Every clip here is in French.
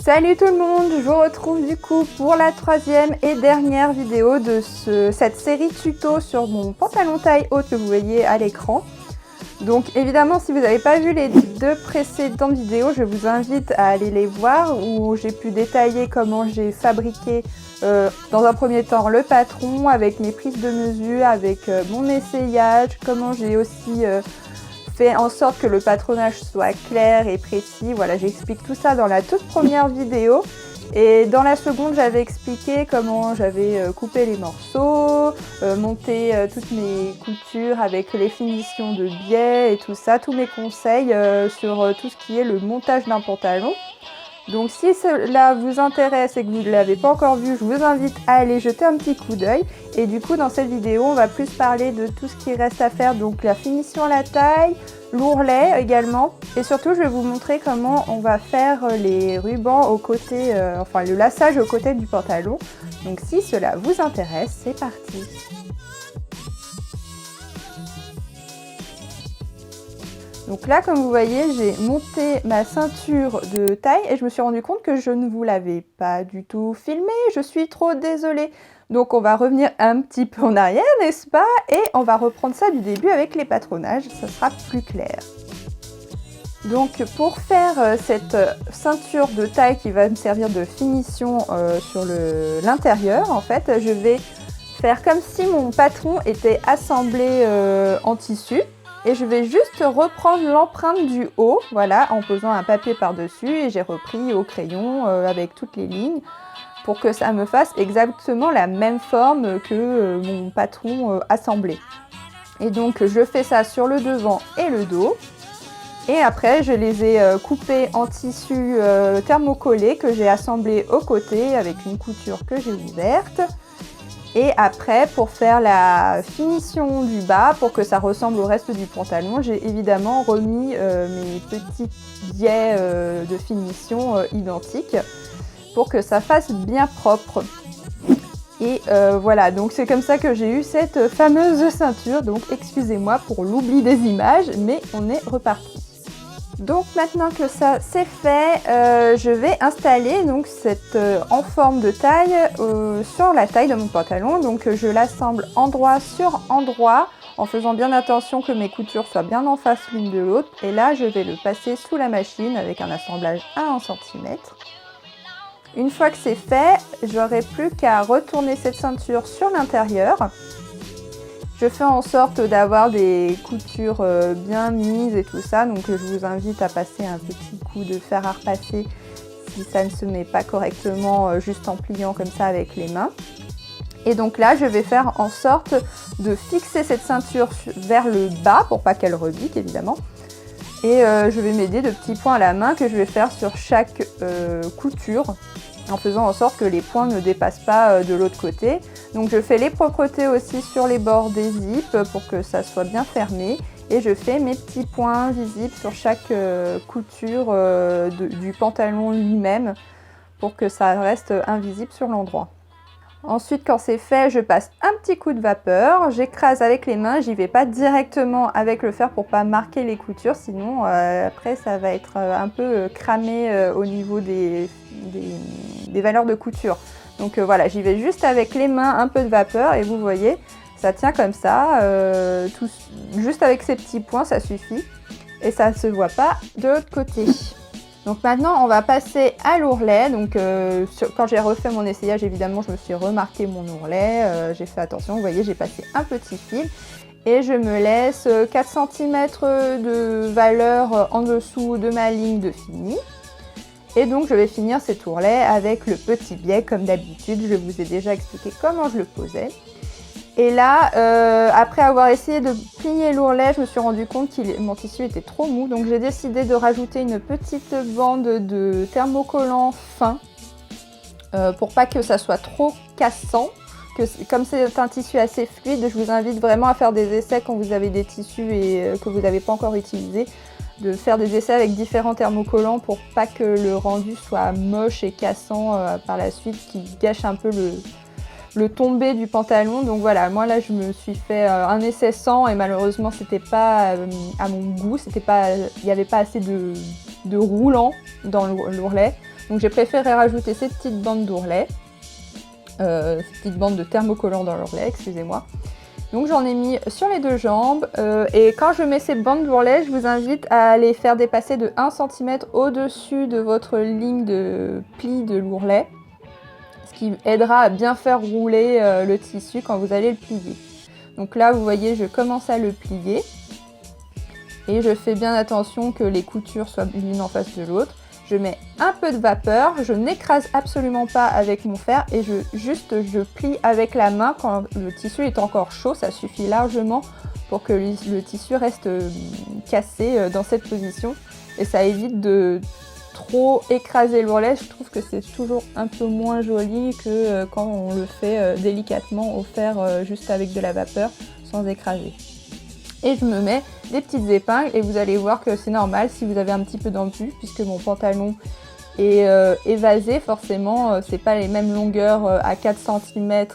Salut tout le monde, je vous retrouve du coup pour la troisième et dernière vidéo de cette série tuto sur mon pantalon taille haute que vous voyez à l'écran. Donc évidemment, si vous n'avez pas vu les deux précédentes vidéos, je vous invite à aller les voir où j'ai pu détailler comment j'ai fabriqué dans un premier temps le patron avec mes prises de mesure, avec mon essayage, comment j'ai aussi fait en sorte que le patronage soit clair et précis. Voilà, j'explique tout ça dans la toute première vidéo. Et dans la seconde, j'avais expliqué comment j'avais coupé les morceaux, monté toutes mes coutures avec les finitions de biais et tout ça, tous mes conseils sur tout ce qui est le montage d'un pantalon. Donc si cela vous intéresse et que vous ne l'avez pas encore vu, je vous invite à aller jeter un petit coup d'œil. Et du coup, dans cette vidéo, on va plus parler de tout ce qui reste à faire, donc la finition à la taille, l'ourlet également. Et surtout, je vais vous montrer comment on va faire les rubans aux côtés, enfin le laçage aux côtés du pantalon. Donc si cela vous intéresse, c'est parti! Donc là, comme vous voyez, j'ai monté ma ceinture de taille et je me suis rendu compte que je ne vous l'avais pas du tout filmé. Je suis trop désolée. Donc on va revenir un petit peu en arrière, n'est-ce pas? Et on va reprendre ça du début avec les patronages, ça sera plus clair. Donc pour faire cette ceinture de taille qui va me servir de finition sur l'intérieur, en fait, je vais faire comme si mon patron était assemblé en tissu. Et je vais juste reprendre l'empreinte du haut, voilà, en posant un papier par-dessus et j'ai repris au crayon avec toutes les lignes pour que ça me fasse exactement la même forme que mon patron assemblé. Et donc je fais ça sur le devant et le dos. Et après je les ai coupés en tissu thermocollé que j'ai assemblé aux côtés avec une couture que j'ai ouverte. Et après, pour faire la finition du bas, pour que ça ressemble au reste du pantalon, j'ai évidemment remis mes petits biais de finition identiques pour que ça fasse bien propre. Et voilà, donc c'est comme ça que j'ai eu cette fameuse ceinture. Donc excusez-moi pour l'oubli des images, mais on est reparti. Donc maintenant que ça c'est fait, je vais installer donc cette en forme de taille sur la taille de mon pantalon. Donc je l'assemble endroit sur endroit en faisant bien attention que mes coutures soient bien en face l'une de l'autre. Et là je vais le passer sous la machine avec un assemblage à 1 cm. Une fois que c'est fait, j'aurai plus qu'à retourner cette ceinture sur l'intérieur. Je fais en sorte d'avoir des coutures bien mises et tout ça, donc je vous invite à passer un petit coup de fer à repasser si ça ne se met pas correctement juste en pliant comme ça avec les mains. Et donc là, je vais faire en sorte de fixer cette ceinture vers le bas pour pas qu'elle rebique évidemment. Et je vais m'aider de petits points à la main que je vais faire sur chaque couture, en faisant en sorte que les points ne dépassent pas de l'autre côté. Donc je fais les propretés aussi sur les bords des zips pour que ça soit bien fermé. Et je fais mes petits points visibles sur chaque couture du pantalon lui-même pour que ça reste invisible sur l'endroit. Ensuite, quand c'est fait, je passe un petit coup de vapeur, j'écrase avec les mains, j'y vais pas directement avec le fer pour pas marquer les coutures, sinon après ça va être un peu cramé au niveau des valeurs de couture. Donc voilà, j'y vais juste avec les mains, un peu de vapeur et vous voyez, ça tient comme ça, juste avec ces petits points, ça suffit et ça ne se voit pas de l'autre côté. Donc maintenant on va passer à l'ourlet. Donc quand j'ai refait mon essayage, évidemment je me suis remarqué mon ourlet, j'ai fait attention, vous voyez j'ai passé un petit fil et je me laisse 4 cm de valeur en dessous de ma ligne de fini. Et donc je vais finir cet ourlet avec le petit biais comme d'habitude, je vous ai déjà expliqué comment je le posais. Et là, après avoir essayé de plier l'ourlet, je me suis rendu compte que mon tissu était trop mou. Donc j'ai décidé de rajouter une petite bande de thermocollant fin pour pas que ça soit trop cassant. Comme c'est un tissu assez fluide, je vous invite vraiment à faire des essais quand vous avez des tissus et que vous n'avez pas encore utilisés. De faire des essais avec différents thermocollants pour pas que le rendu soit moche et cassant par la suite, qui gâche un peu le tombé du pantalon. Donc voilà, moi là je me suis fait un essai sans et malheureusement c'était pas à mon goût, il n'y avait pas assez de roulant dans l'ourlet. Donc j'ai préféré rajouter ces petites bandes d'ourlet, ces petites bandes de thermocollant dans l'ourlet, excusez-moi. Donc j'en ai mis sur les deux jambes et quand je mets ces bandes d'ourlet, je vous invite à les faire dépasser de 1 cm au-dessus de votre ligne de pli de l'ourlet, ce qui aidera à bien faire rouler le tissu quand vous allez le plier. Donc là, vous voyez, je commence à le plier et je fais bien attention que les coutures soient l'une en face de l'autre. Je mets un peu de vapeur, je n'écrase absolument pas avec mon fer et je plie avec la main quand le tissu est encore chaud. Ça suffit largement pour que le tissu reste cassé dans cette position et ça évite de trop écraser l'ourlet. Je trouve que c'est toujours un peu moins joli que quand on le fait délicatement au fer juste avec de la vapeur sans écraser. Et je me mets des petites épingles et vous allez voir que c'est normal si vous avez un petit peu d'embûche puisque mon pantalon est évasé, forcément c'est pas les mêmes longueurs à 4 cm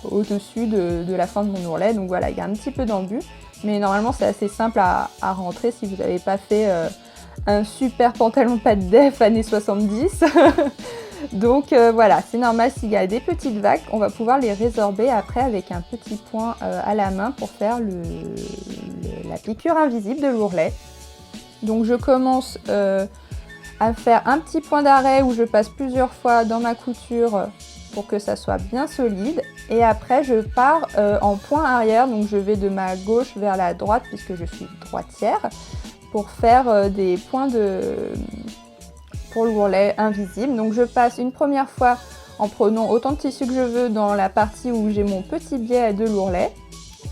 au-dessus de la fin de mon ourlet, donc voilà, il y a un petit peu d'embûche, mais normalement c'est assez simple à rentrer si vous n'avez pas fait un super pantalon pas de def années 70. Donc voilà, c'est normal s'il y a des petites vagues, on va pouvoir les résorber après avec un petit point à la main pour faire la piqûre invisible de l'ourlet. Donc je commence à faire un petit point d'arrêt où je passe plusieurs fois dans ma couture pour que ça soit bien solide. Et après je pars en point arrière, donc je vais de ma gauche vers la droite puisque je suis droitière pour faire des points pour l'ourlet invisible. Donc je passe une première fois en prenant autant de tissu que je veux dans la partie où j'ai mon petit biais de l'ourlet.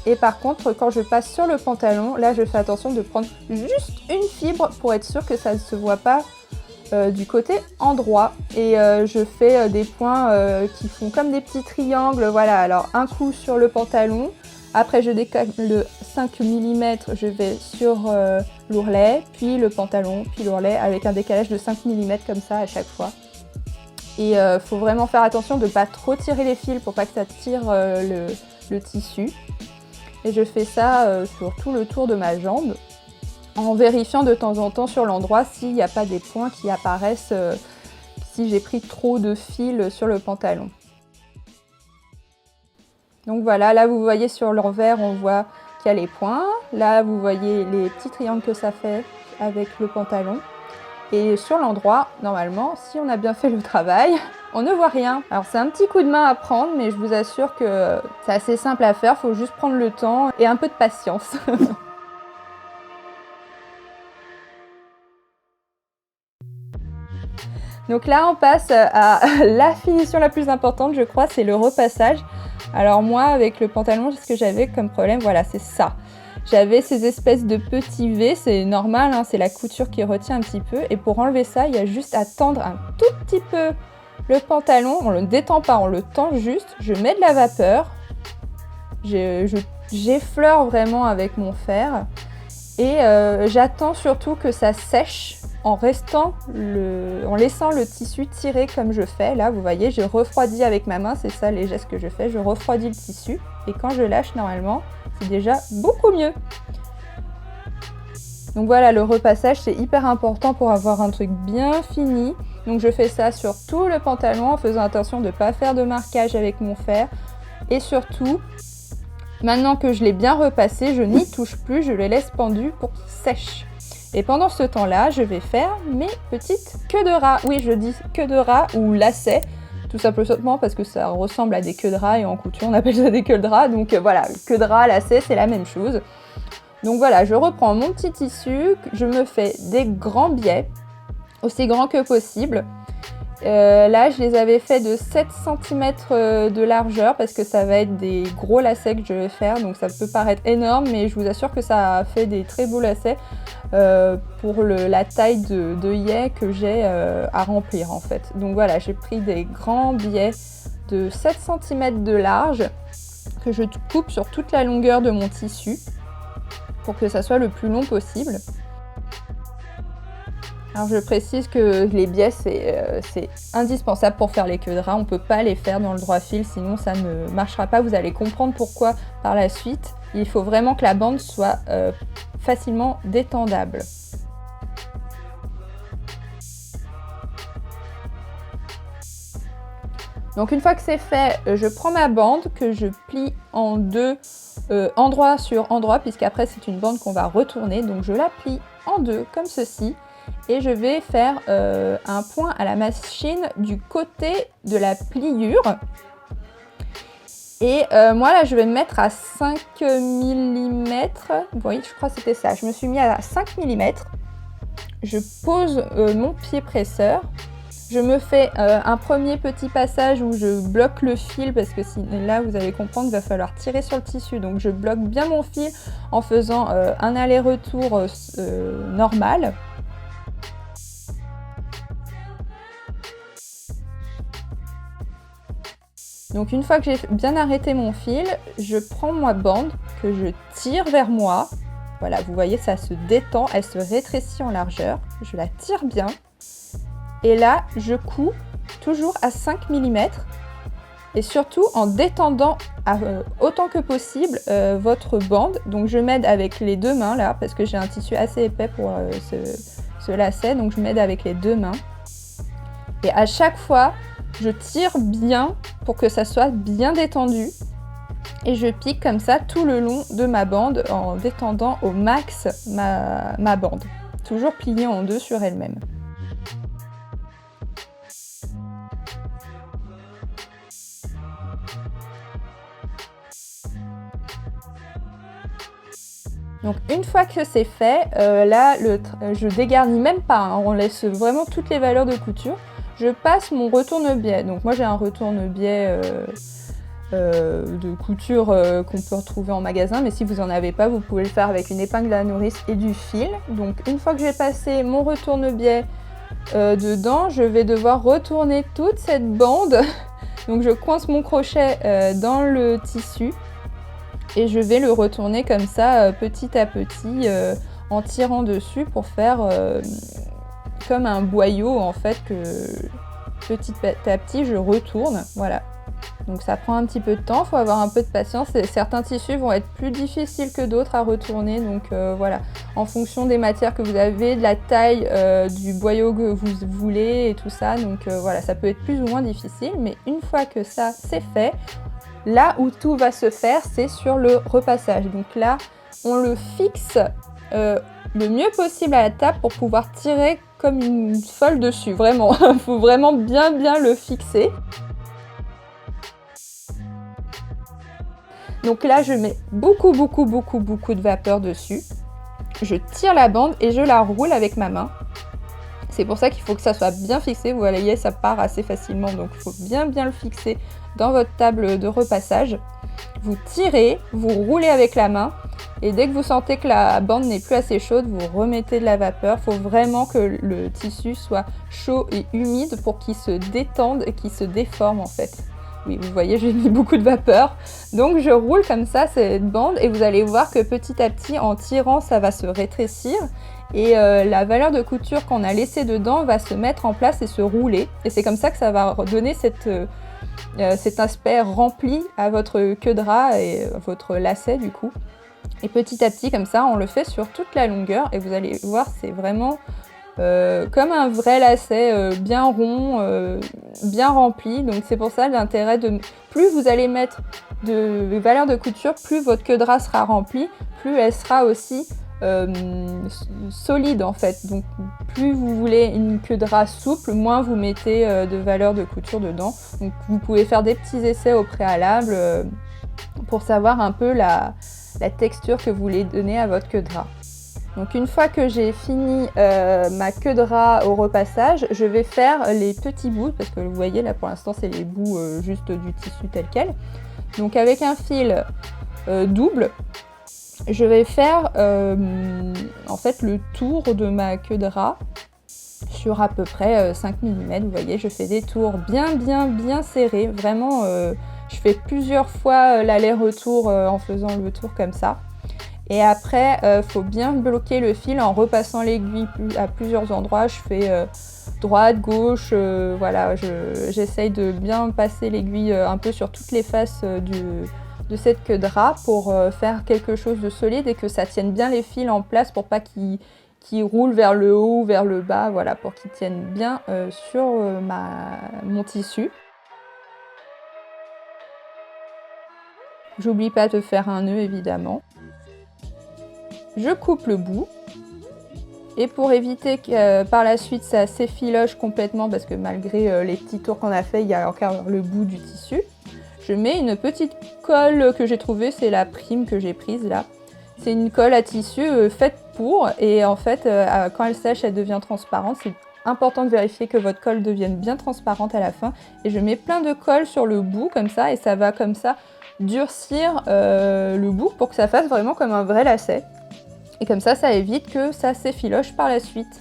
Et par contre, quand je passe sur le pantalon, là je fais attention de prendre juste une fibre pour être sûr que ça ne se voit pas du côté endroit. Et je fais des points qui font comme des petits triangles. Voilà, alors un coup sur le pantalon. Après je décale le 5 mm, je vais sur l'ourlet, puis le pantalon, puis l'ourlet avec un décalage de 5 mm comme ça à chaque fois. Et il faut vraiment faire attention de ne pas trop tirer les fils pour pas que ça tire le tissu. Et je fais ça sur tout le tour de ma jambe en vérifiant de temps en temps sur l'endroit s'il n'y a pas des points qui apparaissent si j'ai pris trop de fil sur le pantalon. Donc voilà, là vous voyez sur l'envers, on voit qu'il y a les points. Là vous voyez les petits triangles que ça fait avec le pantalon. Et sur l'endroit, normalement, si on a bien fait le travail, on ne voit rien. Alors c'est un petit coup de main à prendre, mais je vous assure que c'est assez simple à faire. Il faut juste prendre le temps et un peu de patience. Donc là, on passe à la finition la plus importante, je crois, c'est le repassage. Alors moi, avec le pantalon, ce que j'avais comme problème, voilà, c'est ça. J'avais ces espèces de petits V, c'est normal, hein, c'est la couture qui retient un petit peu. Et pour enlever ça, il y a juste à tendre un tout petit peu le pantalon. On ne le détend pas, on le tend juste. Je mets de la vapeur. J'effleure vraiment avec mon fer. Et j'attends surtout que ça sèche en laissant le tissu tirer comme je fais. Là, vous voyez, je refroidis avec ma main, c'est ça les gestes que je fais. Je refroidis le tissu et quand je lâche, normalement, c'est déjà beaucoup mieux. Donc voilà, le repassage, c'est hyper important pour avoir un truc bien fini. Donc je fais ça sur tout le pantalon en faisant attention de ne pas faire de marquage avec mon fer. Et surtout, maintenant que je l'ai bien repassé, je n'y touche plus, je le laisse pendu pour qu'il sèche. Et pendant ce temps-là, je vais faire mes petites queues de rat. Oui, je dis queues de rat ou lacets, tout simplement parce que ça ressemble à des queues de rat et en couture on appelle ça des queues de rat. Donc voilà, queue de rat, lacet, c'est la même chose. Donc voilà, je reprends mon petit tissu, je me fais des grands biais, aussi grands que possible. Là, je les avais fait de 7 cm de largeur parce que ça va être des gros lacets que je vais faire. Donc ça peut paraître énorme, mais je vous assure que ça a fait des très beaux lacets pour la taille de œillet que j'ai à remplir en fait. Donc voilà, j'ai pris des grands biais de 7 cm de large que je coupe sur toute la longueur de mon tissu pour que ça soit le plus long possible. Alors je précise que les biais c'est indispensable pour faire les queues de rat, on ne peut pas les faire dans le droit fil sinon ça ne marchera pas, vous allez comprendre pourquoi par la suite. Il faut vraiment que la bande soit facilement détendable. Donc une fois que c'est fait, je prends ma bande que je plie en deux, endroit sur endroit, puisqu'après c'est une bande qu'on va retourner. Donc je la plie en deux comme ceci et je vais faire un point à la machine du côté de la pliure. Et moi là je vais me mettre à 5 mm, oui je crois que c'était ça, je me suis mis à 5 mm. Je pose mon pied presseur. Je me fais un premier petit passage où je bloque le fil parce que là vous allez comprendre qu'il va falloir tirer sur le tissu. Donc je bloque bien mon fil en faisant un aller-retour normal. Donc une fois que j'ai bien arrêté mon fil, je prends ma bande que je tire vers moi. Voilà, vous voyez, ça se détend, elle se rétrécit en largeur. Je la tire bien. Et là, je couds toujours à 5 mm et surtout en détendant autant que possible votre bande. Donc je m'aide avec les deux mains là, parce que j'ai un tissu assez épais pour ce lacet, donc je m'aide avec les deux mains. Et à chaque fois, je tire bien pour que ça soit bien détendu. Et je pique comme ça tout le long de ma bande en détendant au max ma bande. Toujours pliée en deux sur elle-même. Donc une fois que c'est fait, là je dégarnis même pas, hein, on laisse vraiment toutes les valeurs de couture. Je passe mon retourne-biais. Donc moi j'ai un retourne-biais de couture qu'on peut retrouver en magasin, mais si vous n'en avez pas, vous pouvez le faire avec une épingle à nourrice et du fil. Donc une fois que j'ai passé mon retourne-biais dedans, je vais devoir retourner toute cette bande. Donc je coince mon crochet dans le tissu et je vais le retourner comme ça petit à petit en tirant dessus pour faire comme un boyau en fait que petit à petit je retourne. Voilà. Donc ça prend un petit peu de temps, il faut avoir un peu de patience. Et certains tissus vont être plus difficiles que d'autres à retourner. Donc voilà, en fonction des matières que vous avez, de la taille du boyau que vous voulez et tout ça. Donc voilà, ça peut être plus ou moins difficile. Mais une fois que ça c'est fait, là où tout va se faire, c'est sur le repassage. Donc là, on le fixe le mieux possible à la table pour pouvoir tirer comme une folle dessus. Vraiment, il faut vraiment bien le fixer. Donc là, je mets beaucoup de vapeur dessus. Je tire la bande et je la roule avec ma main. C'est pour ça qu'il faut que ça soit bien fixé. Vous voyez, ça part assez facilement, donc il faut bien le fixer dans votre table de repassage. Vous tirez, vous roulez avec la main et dès que vous sentez que la bande n'est plus assez chaude, vous remettez de la vapeur. Il faut vraiment que le tissu soit chaud et humide pour qu'il se détende et qu'il se déforme en fait. Oui, vous voyez, j'ai mis beaucoup de vapeur. Donc je roule comme ça cette bande et vous allez voir que petit à petit, en tirant, ça va se rétrécir. Et la valeur de couture qu'on a laissée dedans va se mettre en place et se rouler. Et c'est comme ça que ça va donner cet aspect rempli à votre queue de rat et votre lacet du coup. Et petit à petit, comme ça, on le fait sur toute la longueur. Et vous allez voir, c'est vraiment comme un vrai lacet bien rond, bien rempli. Donc c'est pour ça l'intérêt de... Plus vous allez mettre de valeur de couture, plus votre queue de rat sera remplie, plus elle sera aussi solide en fait. Donc plus vous voulez une queue de rat souple, moins vous mettez de valeur de couture dedans. Donc vous pouvez faire des petits essais au préalable pour savoir un peu la texture que vous voulez donner à votre queue de rat. Donc une fois que j'ai fini ma queue de rat au repassage, je vais faire les petits bouts, parce que vous voyez là pour l'instant c'est les bouts juste du tissu tel quel. Donc avec un fil double, je vais faire en fait le tour de ma queue de rat sur à peu près 5 mm. Vous voyez, je fais des tours bien serrés, vraiment je fais plusieurs fois l'aller-retour en faisant le tour comme ça. Et après, faut bien bloquer le fil en repassant l'aiguille à plusieurs endroits. Je fais droite, gauche, voilà, j'essaye de bien passer l'aiguille un peu sur toutes les faces de cette queue de rat pour faire quelque chose de solide et que ça tienne bien les fils en place pour pas qu'ils roulent vers le haut ou vers le bas, voilà, pour qu'ils tiennent bien sur mon tissu. J'oublie pas de faire un nœud évidemment. Je coupe le bout. Et pour éviter que par la suite ça s'effiloche complètement, parce que malgré les petits tours qu'on a fait, il y a encore le bout du tissu, je mets une petite colle que j'ai trouvée, c'est la Prime que j'ai prise là. C'est une colle à tissu faite pour, et en fait quand elle sèche elle devient transparente. C'est important de vérifier que votre colle devienne bien transparente à la fin. Et je mets plein de colle sur le bout comme ça, et ça va comme ça durcir le bout pour que ça fasse vraiment comme un vrai lacet. Et comme ça évite que ça s'effiloche par la suite.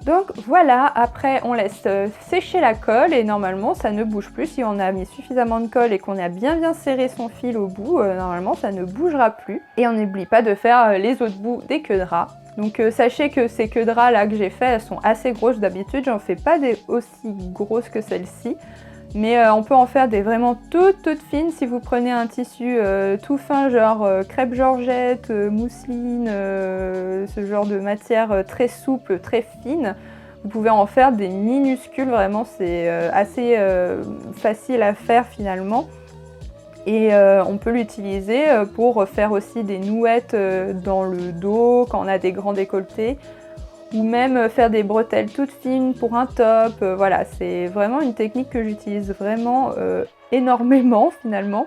Donc voilà, après on laisse sécher la colle et normalement ça ne bouge plus. Si on a mis suffisamment de colle et qu'on a bien serré son fil au bout, normalement ça ne bougera plus. Et on n'oublie pas de faire les autres bouts des queues de rat. Donc sachez que ces queues de rat là que j'ai fait, elles sont assez grosses. D'habitude j'en fais pas des aussi grosses que celle-ci. Mais on peut en faire des vraiment toutes fines si vous prenez un tissu tout fin, genre crêpe georgette, mousseline, ce genre de matière très souple, très fine. Vous pouvez en faire des minuscules, vraiment c'est assez facile à faire finalement. Et on peut l'utiliser pour faire aussi des nouettes dans le dos quand on a des grands décolletés. Ou même faire des bretelles toutes fines pour un top. Voilà, c'est vraiment une technique que j'utilise vraiment énormément finalement.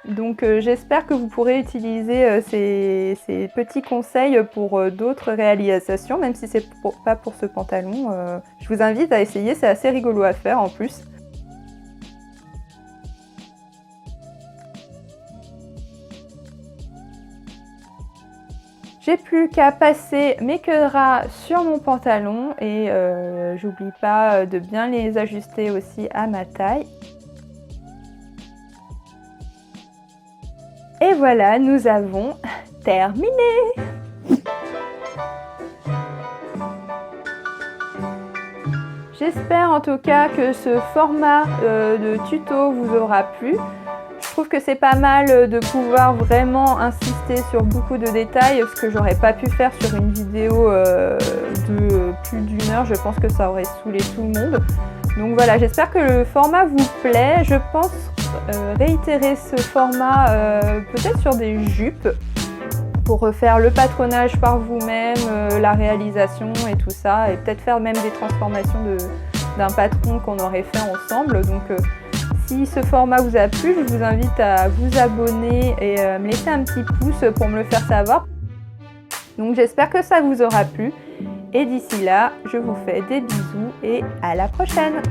Donc j'espère que vous pourrez utiliser ces petits conseils pour d'autres réalisations, même si c'est pas pour ce pantalon. Je vous invite à essayer, c'est assez rigolo à faire en plus. J'ai plus qu'à passer mes queues de rat sur mon pantalon et j'oublie pas de bien les ajuster aussi à ma taille. Et voilà, nous avons terminé! J'espère en tout cas que ce format de tuto vous aura plu. Je trouve que c'est pas mal de pouvoir vraiment insister sur beaucoup de détails, ce que j'aurais pas pu faire sur une vidéo de plus d'une heure. Je pense que ça aurait saoulé tout le monde. Donc voilà, j'espère que le format vous plaît. Je pense réitérer ce format peut-être sur des jupes pour refaire le patronage par vous-même, la réalisation et tout ça, et peut-être faire même des transformations d'un patron qu'on aurait fait ensemble. Donc si ce format vous a plu, je vous invite à vous abonner et me laisser un petit pouce pour me le faire savoir. Donc j'espère que ça vous aura plu. Et d'ici là, je vous fais des bisous et à la prochaine!